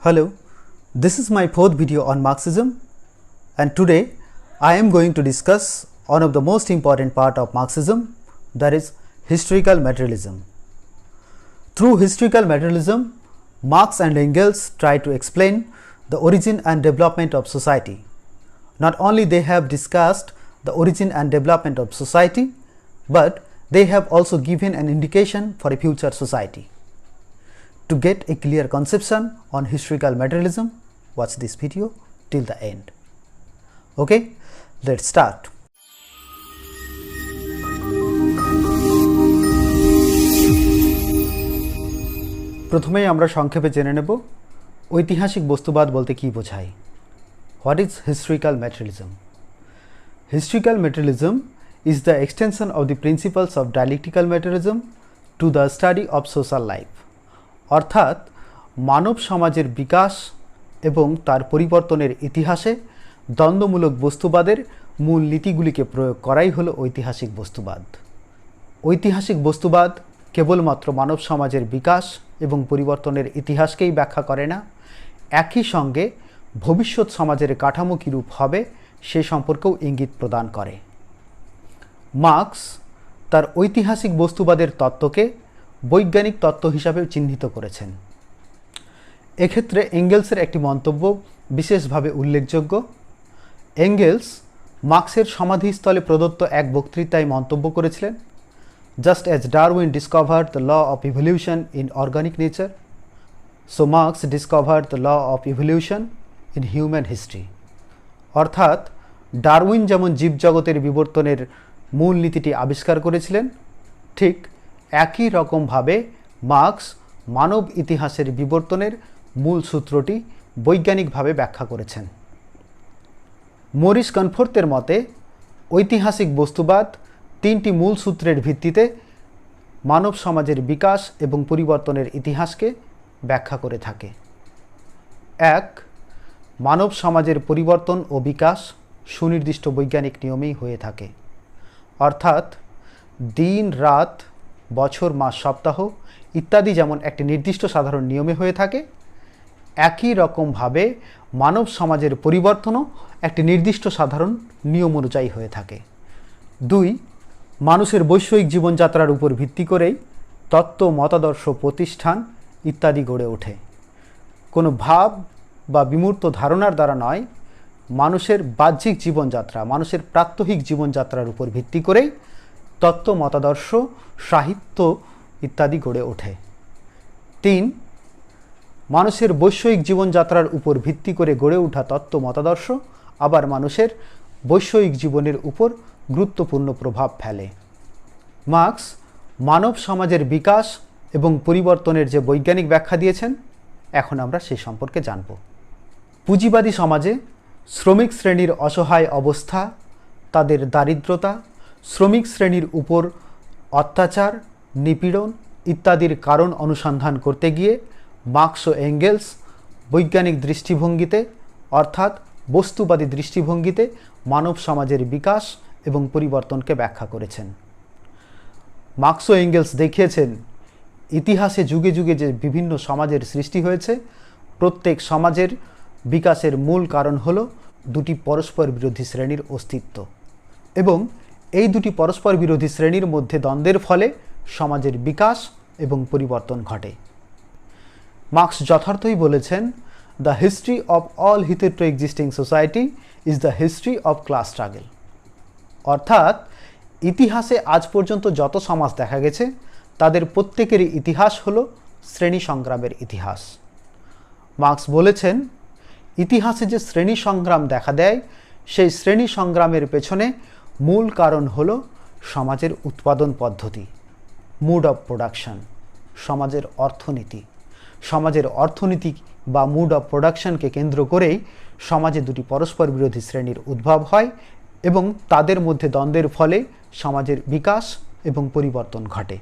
Hello, this is my fourth video on Marxism, and today I am going to discuss one of the most important part of Marxism, that is historical materialism. Through historical materialism, Marx and Engels try to explain the origin and development of society. Not only they have discussed the origin and development of society, but they have also given an indication for a future society. To get a clear conception on historical materialism, watch this video till the end. Okay, let's start. প্রথমেই আমরা সংক্ষেপে জেনে নেব ঐতিহাসিক বস্তুবাদ বলতে কী বোঝায়। What is historical materialism? Historical materialism is the extension of the principles of dialectical materialism to the study of social life. অর্থাৎ মানব সমাজের বিকাশ এবং তার পরিবর্তনের ইতিহাসে দ্বন্দ্বমূলক বস্তুবাদের মূল নীতিগুলিকে প্রয়োগ করাই হলো ঐতিহাসিক বস্তুবাদ। ঐতিহাসিক বস্তুবাদ কেবলমাত্র মানব সমাজের বিকাশ এবং পরিবর্তনের ইতিহাসকেই ব্যাখ্যা করে না, একই সঙ্গে ভবিষ্যৎ সমাজের কাঠামো কীরূপ হবে সে সম্পর্কেও ইঙ্গিত প্রদান করে। মার্কস তার ঐতিহাসিক বস্তুবাদের তত্ত্বকে বৈজ্ঞানিক তত্ত্ব হিসাবে চিহ্নিত করেছেন। এক্ষেত্রে এঙ্গেলসের একটি মন্তব্য বিশেষভাবে উল্লেখযোগ্য। এঙ্গেলস মার্কসের সমাধিস্থলে প্রদত্ত এক বক্তৃতায় মন্তব্য করেছিলেন, Just as Darwin discovered the law of evolution in organic nature, so Marx discovered the law of evolution in human history. অর্থাৎ ডারউইন যেমন জীবজগতের বিবর্তনের মূল নীতিটি আবিষ্কার করেছিলেন, ঠিক একই রকমভাবে মার্কস মানব ইতিহাসের বিবর্তনের মূল সূত্রটি বৈজ্ঞানিকভাবে ব্যাখ্যা করেছেন। মরিস কনফোর্তের মতে ঐতিহাসিক বস্তুবাদ তিনটি মূল সূত্রের ভিত্তিতে মানব সমাজের বিকাশ এবং পরিবর্তনের ইতিহাসকে ব্যাখ্যা করে থাকে। এক, মানব সমাজের পরিবর্তন ও বিকাশ সুনির্দিষ্ট বৈজ্ঞানিক নিয়মেই হয়ে থাকে, অর্থাৎ দিন রাত বছর মাস সপ্তাহ ইত্যাদি যেমন একটি নির্দিষ্ট সাধারণ নিয়মে হয়ে থাকে, একই রকমভাবে মানব সমাজের পরিবর্তনও একটি নির্দিষ্ট সাধারণ নিয়ম অনুযায়ী হয়ে থাকে। দুই, মানুষের বৈষয়িক জীবনযাত্রার উপর ভিত্তি করেই তত্ত্ব, মতাদর্শ, প্রতিষ্ঠান ইত্যাদি গড়ে ওঠে। কোনো ভাব বা বিমূর্ত ধারণার দ্বারা নয়, মানুষের বাহ্যিক জীবনযাত্রা, মানুষের প্রাত্যহিক জীবনযাত্রার উপর ভিত্তি করেই তত্ত্ব, মতাদর্শ, সাহিত্য ইত্যাদি গড়ে ওঠে। তিন, মানুষের বৈষয়িক জীবনযাত্রার উপর ভিত্তি করে গড়ে ওঠা তত্ত্ব, মতাদর্শ আবার মানুষের বৈষয়িক জীবনের উপর গুরুত্বপূর্ণ প্রভাব ফেলে। মার্কস মানব সমাজের বিকাশ এবং পরিবর্তনের যে বৈজ্ঞানিক ব্যাখ্যা দিয়েছেন, এখন আমরা সে সম্পর্কে জানব। পুঁজিবাদী সমাজে শ্রমিক শ্রেণীর অসহায় অবস্থা, তাদের দারিদ্রতা, শ্রমিক শ্রেণীর উপর অত্যাচার, নিপীড়ন ইত্যাদির কারণ অনুসন্ধান করতে গিয়ে মার্কস ও এঙ্গেলস বৈজ্ঞানিক দৃষ্টিভঙ্গিতে অর্থাৎ বস্তুবাদী দৃষ্টিভঙ্গিতে মানব সমাজের বিকাশ এবং পরিবর্তনকে ব্যাখ্যা করেছেন। মার্কস ও এঙ্গেলস দেখিয়েছেন ইতিহাসে যুগে যুগে যে বিভিন্ন সমাজের সৃষ্টি হয়েছে, প্রত্যেক সমাজের বিকাশের মূল কারণ হল দুটি পরস্পর বিরোধী শ্রেণীর অস্তিত্ব, এবং এই দুটি পরস্পর বিরোধী শ্রেণীর মধ্যে দ্বন্দ্বের ফলে সমাজের বিকাশ এবং পরিবর্তন ঘটে। মার্কস যথার্থই বলেছেন, the history of all hitherto existing society is the history of class struggle. অর্থাৎ ইতিহাসে আজ পর্যন্ত যত সমাজ দেখা গেছে তাদের প্রত্যেকেরই ইতিহাস হল শ্রেণী সংগ্রামের ইতিহাস। মার্কস বলেছেন, ইতিহাসে যে শ্রেণী সংগ্রাম দেখা দেয় সেই শ্রেণী সংগ্রামের পেছনে মূল কারণ হল সমাজের উৎপাদন পদ্ধতি, মুড অফ প্রোডাকশন, সমাজের অর্থনীতি। সমাজের অর্থনীতি বা মুড অফ প্রোডাকশনকে কেন্দ্র করেই সমাজে দুটি পরস্পর বিরোধী শ্রেণীর উদ্ভব হয় এবং তাদের মধ্যে দ্বন্দ্বের ফলে সমাজের বিকাশ এবং পরিবর্তন ঘটে।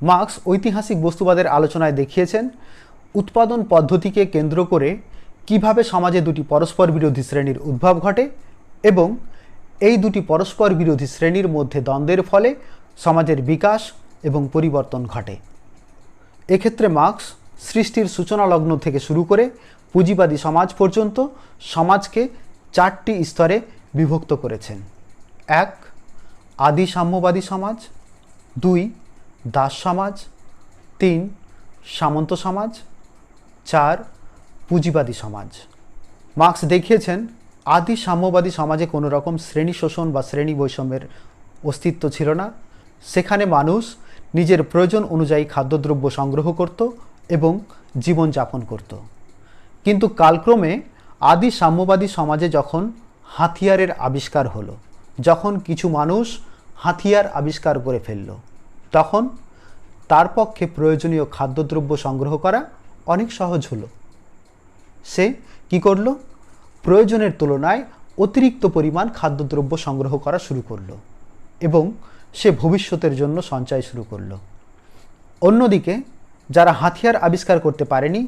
মার্কস ঐতিহাসিক বস্তুবাদের আলোচনায় দেখিয়েছেন উৎপাদন পদ্ধতিকে কেন্দ্র করে কিভাবে সমাজে দুটি পরস্পর বিরোধী শ্রেণীর উদ্ভব ঘটে এবং এই দুটি পরস্পর বিরোধী শ্রেণীর মধ্যে দ্বন্দ্বের ফলে সমাজের বিকাশ এবং পরিবর্তন ঘটে। এক্ষেত্রে মার্কস সৃষ্টির সূচনা লগ্ন থেকে শুরু করে পুঁজিবাদী সমাজ পর্যন্ত সমাজকে 4টি স্তরে বিভক্ত করেছেন। 1. আদি সাম্যবাদী সমাজ, 2. দাস সমাজ, 3. সামন্ত সমাজ, 4. পুঁজিবাদী সমাজ। মার্কস দেখিয়েছেন আদি সাম্যবাদী সমাজে কোনো রকম শ্রেণী শোষণ বা শ্রেণী বৈষম্যের অস্তিত্ব ছিল না। সেখানে মানুষ নিজের প্রয়োজন অনুযায়ী খাদ্যদ্রব্য সংগ্রহ করত এবং জীবনযাপন করত। কিন্তু কালক্রমে আদি সাম্যবাদী সমাজে যখন হাতিয়ারের আবিষ্কার হলো, যখন কিছু মানুষ হাতিয়ার আবিষ্কার করে ফেলল, তখন তার পক্ষে প্রয়োজনীয় খাদ্যদ্রব্য সংগ্রহ করা অনেক সহজ হলো। সে কি করলো? প্রয়োজনের তুলনায় অতিরিক্ত পরিমাণ খাদ্যদ্রব্য সংগ্রহ করা শুরু করলো এবং সে ভবিষ্যতের জন্য সঞ্চয় শুরু করলো। অন্যদিকে যারা হাতিয়ার আবিষ্কার করতে পারেনি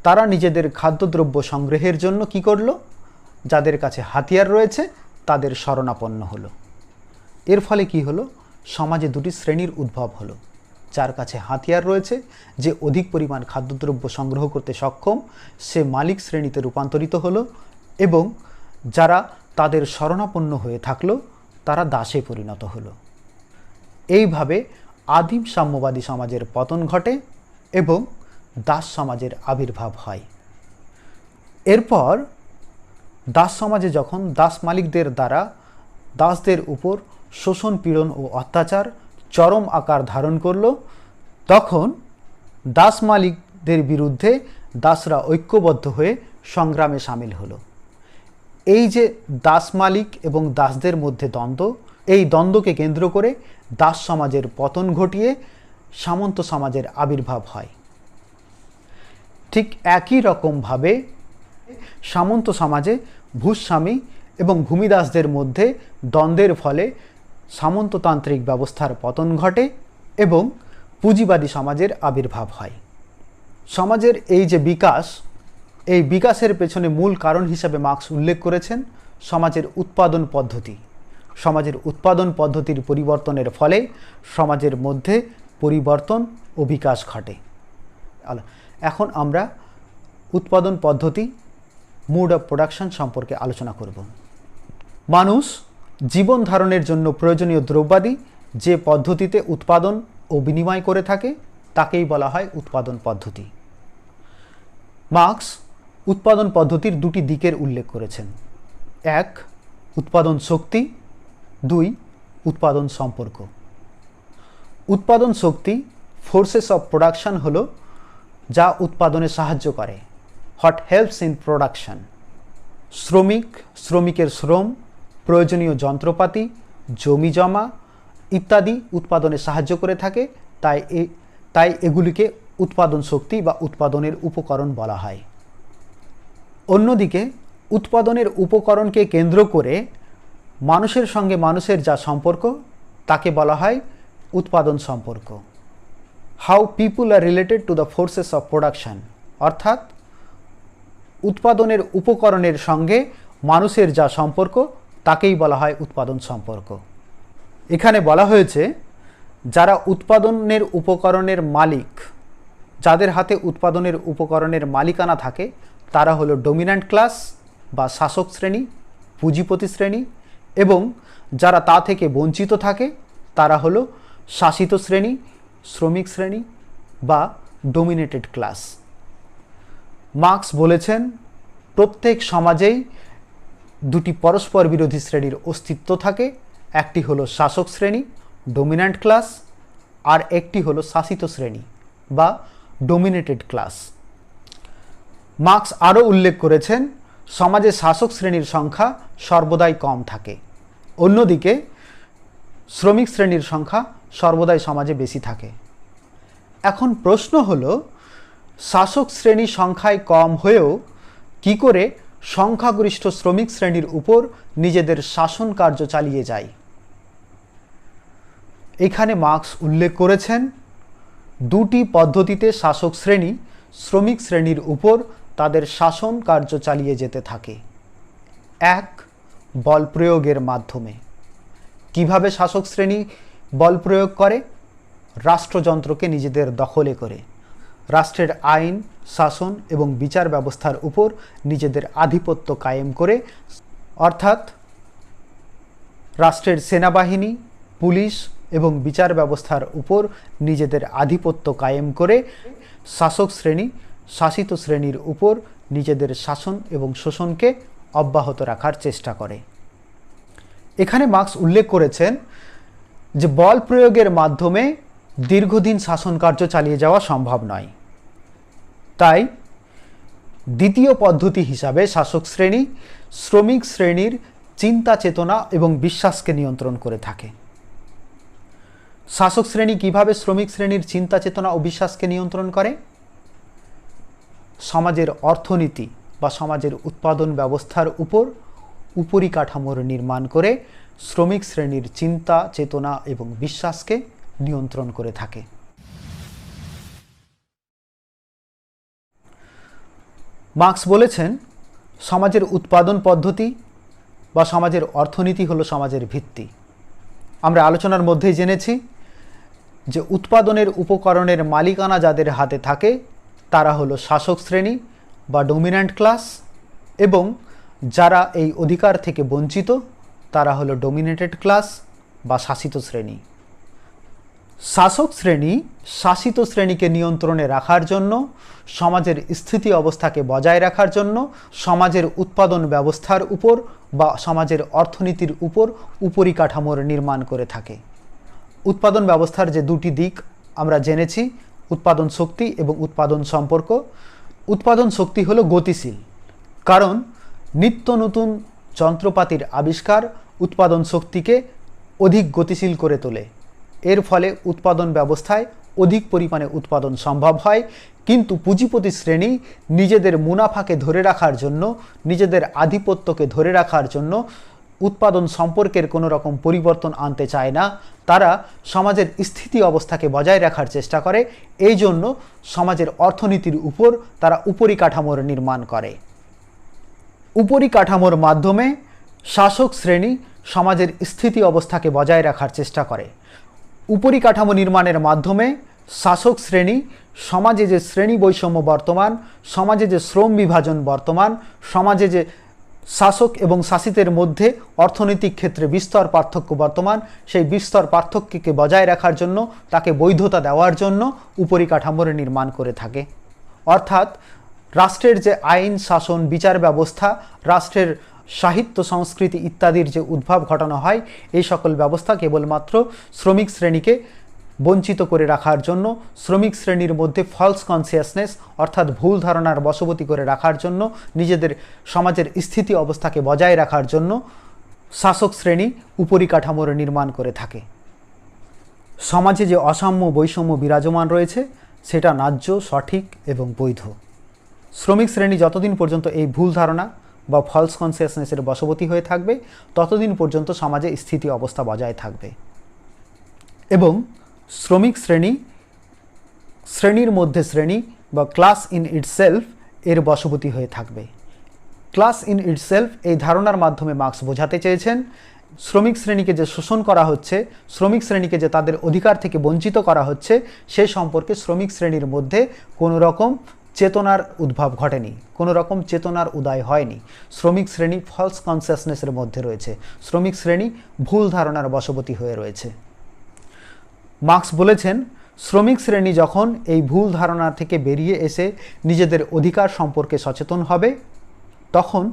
তারা নিজেদের খাদ্যদ্রব্য সংগ্রহের জন্য কি করলো? যাদের কাছে হাতিয়ার রয়েছে তাদের শরণাপন্ন হলো। এর ফলে কি হলো? সমাজে দুটি শ্রেণীর উদ্ভব হলো। যার কাছে হাতিয়ার রয়েছে, যে অধিক পরিমাণ খাদ্যদ্রব্য সংগ্রহ করতে সক্ষম, সে মালিক শ্রেণীতে রূপান্তরিত হলো এবং যারা তাদের শরণাপন্ন হয়ে থাকলো তারা দাসে পরিণত হলো। এইভাবে আদিম সাম্যবাদী সমাজের পতন ঘটে এবং দাস সমাজের আবির্ভাব হয়। এরপর দাস সমাজে যখন দাস মালিকদের দ্বারা দাসদের উপর শোষণ, পীড়ন ও অত্যাচার চরম আকার ধারণ করল, তখন দাস মালিকদের বিরুদ্ধে দাসরা ঐক্যবদ্ধ হয়ে সংগ্রামে সামিল হলো। এই যে দাস মালিক এবং দাসদের মধ্যে দ্বন্দ্ব, এই দ্বন্দ্বকে কেন্দ্র করে দাস সমাজের পতন ঘটিয়ে সামন্ত সমাজের আবির্ভাব হয়। ঠিক একই রকমভাবে সামন্ত সমাজে ভূস্বামী এবং ভূমিদাসদের মধ্যে দ্বন্দ্বের ফলে সামন্ততান্ত্রিক ব্যবস্থার পতন ঘটে এবং পুঁজিবাদী সমাজের আবির্ভাব হয়। সমাজের এই যে বিকাশ, এই বিকাশের পেছনে মূল কারণ হিসাবে মার্কস উল্লেখ করেছেন সমাজের উৎপাদন পদ্ধতি। সমাজের উৎপাদন পদ্ধতির পরিবর্তনের ফলে সমাজের মধ্যে পরিবর্তন ও বিকাশ ঘটে। এখন আমরা উৎপাদন পদ্ধতি, মোড অফ প্রোডাকশন সম্পর্কে আলোচনা করব। মানুষ জীবন ধারণের জন্য প্রয়োজনীয় দ্রব্যাদি যে পদ্ধতিতে উৎপাদন ও বিনিময় করে থাকে তাকেই বলা হয় উৎপাদন পদ্ধতি। মার্কস উৎপাদন পদ্ধতির দুটি দিকের উল্লেখ করেছেন। 1. উৎপাদন শক্তি, 2. উৎপাদন সম্পর্ক। উৎপাদন শক্তি, ফোর্সেস অফ প্রোডাকশন হলো যা উৎপাদনে সাহায্য করে, হোয়াট হেল্পস ইন প্রোডাকশন। শ্রমিকের শ্রম, প্রয়োজনীয় যন্ত্রপাতি, জমি জমা ইত্যাদি উৎপাদনে সাহায্য করে থাকে, তাই এগুলিকে উৎপাদন শক্তি বা উৎপাদনের উপকরণ বলা হয়। অন্যদিকে উৎপাদনের উপকরণকে কেন্দ্র করে মানুষের সঙ্গে মানুষের যা সম্পর্ক তাকে বলা হয় উৎপাদন সম্পর্ক। How people are related to the forces of production, অর্থাৎ উৎপাদনের উপকরণের সঙ্গে মানুষের যা সম্পর্ক তাকেই বলা হয় উৎপাদন সম্পর্ক। এখানে বলা হয়েছে যারা উৎপাদনের উপকরণের মালিক, যাদের হাতে উৎপাদনের উপকরণের মালিকানা থাকে তারা হলো ডমিন্যান্ট ক্লাস বা শাসক শ্রেণী, পুঁজিপতি শ্রেণী, এবং যারা তা থেকে বঞ্চিত থাকে তারা হলো শাসিত শ্রেণী, শ্রমিক শ্রেণী বা ডোমিনেটেড ক্লাস। মার্কস বলেছেন প্রত্যেক সমাজেই দুটি পরস্পর বিরোধী শ্রেণীর অস্তিত্ব থাকে, একটি হলো শাসক শ্রেণী ডোমিন্যান্ট ক্লাস, আর একটি হলো শাসিত শ্রেণী বা ডোমিনেটেড ক্লাস। মার্কস আরও উল্লেখ করেছেন সমাজে শাসক শ্রেণীর সংখ্যা সর্বদাই কম থাকে, অন্যদিকে শ্রমিক শ্রেণীর সংখ্যা সর্বদাই সমাজে বেশি থাকে। এখন প্রশ্ন হলো শাসক শ্রেণী সংখ্যায় কম হয়েও কি করে সংখ্যাগরিষ্ঠ শ্রমিক শ্রেণীর উপর নিজেদের শাসন কার্য চালিয়ে যায়? এখানে মার্কস উল্লেখ করেছেন দুটি পদ্ধতিতে শাসক শ্রেণী শ্রমিক শ্রেণীর উপর তাদের শাসন কার্য চালিয়ে যেতে থাকে। 1. বল প্রয়োগের মাধ্যমে। কিভাবে শাসক শ্রেণী বল প্রয়োগ করে? রাষ্ট্রযন্ত্রকে নিজেদের দখলে করে। রাষ্ট্রের আইন, শাসন এবং বিচার ব্যবস্থার উপর নিজেদের আধিপত্য কায়েম করে, অর্থাৎ রাষ্ট্রের সেনাবাহিনী, পুলিশ এবং বিচার ব্যবস্থার উপর নিজেদের আধিপত্য কায়েম করে শাসক শ্রেণী শাসিত শ্রেণীর উপর নিজেদের শাসন এবং শোষণকে অব্যাহত রাখার চেষ্টা করে। এখানে মার্কস উল্লেখ করেছেন যে বল প্রয়োগের মাধ্যমে দীর্ঘদিন শাসন কার্য চালিয়ে যাওয়া সম্ভব নয়। তাই দ্বিতীয় পদ্ধতি হিসাবে শাসক শ্রেণী শ্রমিক শ্রেণীর চিন্তা চেতনা এবং বিশ্বাসকে নিয়ন্ত্রণ করে থাকে। শাসক শ্রেণী কিভাবে শ্রমিক শ্রেণীর চিন্তা চেতনা ও বিশ্বাসকে নিয়ন্ত্রণ করে? সমাজের অর্থনীতি বা সমাজের উৎপাদন ব্যবস্থার উপর উপরিকাঠামোর নির্মাণ করে শ্রমিক শ্রেণীর চিন্তা চেতনা এবং বিশ্বাসকে নিয়ন্ত্রণ করে থাকে। মার্কস বলেছেন সমাজের উৎপাদন পদ্ধতি বা সমাজের অর্থনীতি হলো সমাজের ভিত্তি। আমরা আলোচনার মধ্যেই জেনেছি যে উৎপাদনের উপকরণের মালিকানা যাদের হাতে থাকে তারা হলো শাসক শ্রেণী বা ডমিন্যান্ট ক্লাস, এবং যারা এই অধিকার থেকে বঞ্চিত তারা হলো ডমিনেটেড ক্লাস বা শাসিত শ্রেণী। শাসক শ্রেণী শাসিত শ্রেণীকে নিয়ন্ত্রণে রাখার জন্য, সমাজের স্থিতি অবস্থাকে বজায় রাখার জন্য সমাজের উৎপাদন ব্যবস্থার উপর বা সমাজের অর্থনীতির উপর উপরিকাঠামোর নির্মাণ করে থাকে। উৎপাদন ব্যবস্থার যে দুটি দিক আমরা জেনেছি, উৎপাদন শক্তি এবং উৎপাদন সম্পর্ক। উৎপাদন শক্তি হলো গতিশীল, কারণ নিত্য নতুন যন্ত্রপাতির আবিষ্কার উৎপাদন শক্তিকে অধিক গতিশীল করে তোলে। এর ফলে উৎপাদন ব্যবস্থায় অধিক পরিমাণে উৎপাদন সম্ভব হয়, কিন্তু পুঁজিপতি শ্রেণী নিজেদের মুনাফাকে ধরে রাখার জন্য, নিজেদের আধিপত্যকে ধরে রাখার জন্য উৎপাদন সম্পর্কের কোনো রকম পরিবর্তন আনতে চায় না। তারা সমাজের স্থিতি অবস্থাকে বজায় রাখার চেষ্টা করে। এই জন্য সমাজের অর্থনীতির উপর তারা উপরিকাঠামোর নির্মাণ করে। উপরিকাঠামোর মাধ্যমে শাসক শ্রেণী সমাজের স্থিতি অবস্থাকে বজায় রাখার চেষ্টা করে। উপরিকাঠামো নির্মাণের মাধ্যমে শাসক শ্রেণী সমাজে যে শ্রেণী বৈষম্য বর্তমান, সমাজে যে শ্রম বিভাজন বর্তমান, সমাজে যে শাসক এবং শাসিতের মধ্যে অর্থনৈতিক ক্ষেত্রে বিস্তর পার্থক্য বর্তমান, সেই বিস্তর পার্থক্যকে বজায় রাখার জন্য, তাকে বৈধতা দেওয়ার জন্য উপরিকাঠামোর নির্মাণ করে থাকে। অর্থাৎ রাষ্ট্রের যে আইন, শাসন, বিচার ব্যবস্থা, রাষ্ট্রের সাহিত্য, সংস্কৃতি ইত্যাদির যে উদ্ভব ঘটানো হয়, এই সকল ব্যবস্থা কেবলমাত্র শ্রমিক শ্রেণীকে বঞ্চিত করে রাখার জন্য, শ্রমিক শ্রেণীর মধ্যে ফলস কনসিয়াসনেস অর্থাৎ ভুল ধারণার বশবর্তী করে রাখার জন্য, নিজেদের সমাজের স্থিতি অবস্থাকে বজায় রাখার জন্য শাসক শ্রেণী উপরিকাঠামোর নির্মাণ করে থাকে। সমাজে যে অসাম্য বৈষম্য বিরাজমান রয়েছে সেটা ন্যায্য, সঠিক এবং বৈধ। শ্রমিক শ্রেণী যতদিন পর্যন্ত এই ভুল ধারণা বা ফলস কনসিয়াসনেসের বশবর্তী হয়ে থাকবে ততদিন পর্যন্ত সমাজে স্থিতি অবস্থা বজায় থাকবে, এবং শ্রমিক শ্রেণী শ্রেণীর মধ্যে শ্রেণী বা ক্লাস ইন ইটসেলফ এর বশবর্তী হয়ে থাকবে। ক্লাস ইন ইটসেলফ এই ধারণার মাধ্যমে মার্কস বোঝাতে চেয়েছেন শ্রমিক শ্রেণীকে যে শোষণ করা হচ্ছে, শ্রমিক শ্রেণীকে যে তাদের অধিকার থেকে বঞ্চিত করা হচ্ছে, সে সম্পর্কে শ্রমিক শ্রেণীর মধ্যে কোনো রকম চেতনার উদ্ভব ঘটেনি, কোনো রকম চেতনার উদয় হয়নি। শ্রমিক শ্রেণী ফলস কনসিয়াসনেসের মধ্যে রয়েছে, শ্রমিক শ্রেণী ভুল ধারণার বশবর্তী হয়ে রয়েছে। মার্কস বলেছেন শ্রমিক শ্রেণী যখন এই ভুল ধারণা থেকে বেরিয়ে এসে নিজেদের অধিকার সম্পর্কে সচেতন হবে, তখন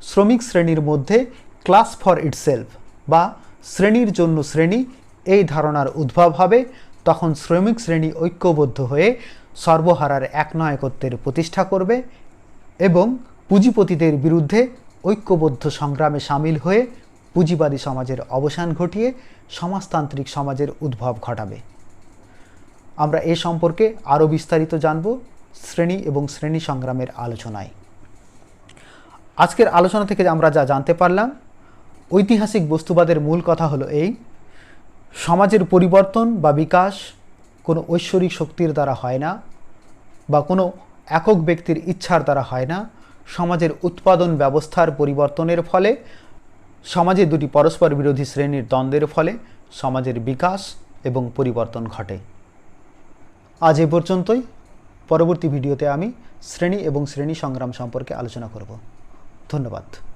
শ্রমিক শ্রেণীর মধ্যে ক্লাস ফর ইটসেলফ বা শ্রেণীর জন্য শ্রেণী এই ধারণার উদ্ভব হবে। তখন শ্রমিক শ্রেণী ঐক্যবদ্ধ হয়ে সর্বহারার একনায়কত্বের প্রতিষ্ঠা করবে এবং পুঁজিপতিদের বিরুদ্ধে ঐক্যবদ্ধ সংগ্রামে সামিল হয়ে পুঁজিবাদী সমাজের অবসান ঘটিয়ে সমাজতান্ত্রিক সমাজের উদ্ভব ঘটাবে। আমরা এ সম্পর্কে আরও বিস্তারিত জানব শ্রেণী এবং শ্রেণী সংগ্রামের আলোচনায়। আজকের আলোচনা থেকে আমরা যা জানতে পারলাম, ঐতিহাসিক বস্তুবাদের মূল কথা হলো এই: সমাজের পরিবর্তন বা বিকাশ কোনো ঐশ্বরিক শক্তির দ্বারা হয় না বা কোনো একক ব্যক্তির ইচ্ছার দ্বারা হয় না। সমাজের উৎপাদন ব্যবস্থার পরিবর্তনের ফলে, সমাজে দুটি পরস্পর বিরোধী শ্রেণীর দ্বন্দ্বের ফলে সমাজের বিকাশ এবং পরিবর্তন ঘটে। আজ এ পর্যন্তই। পরবর্তী ভিডিওতে আমি শ্রেণী এবং শ্রেণী সংগ্রাম সম্পর্কে আলোচনা করব। ধন্যবাদ।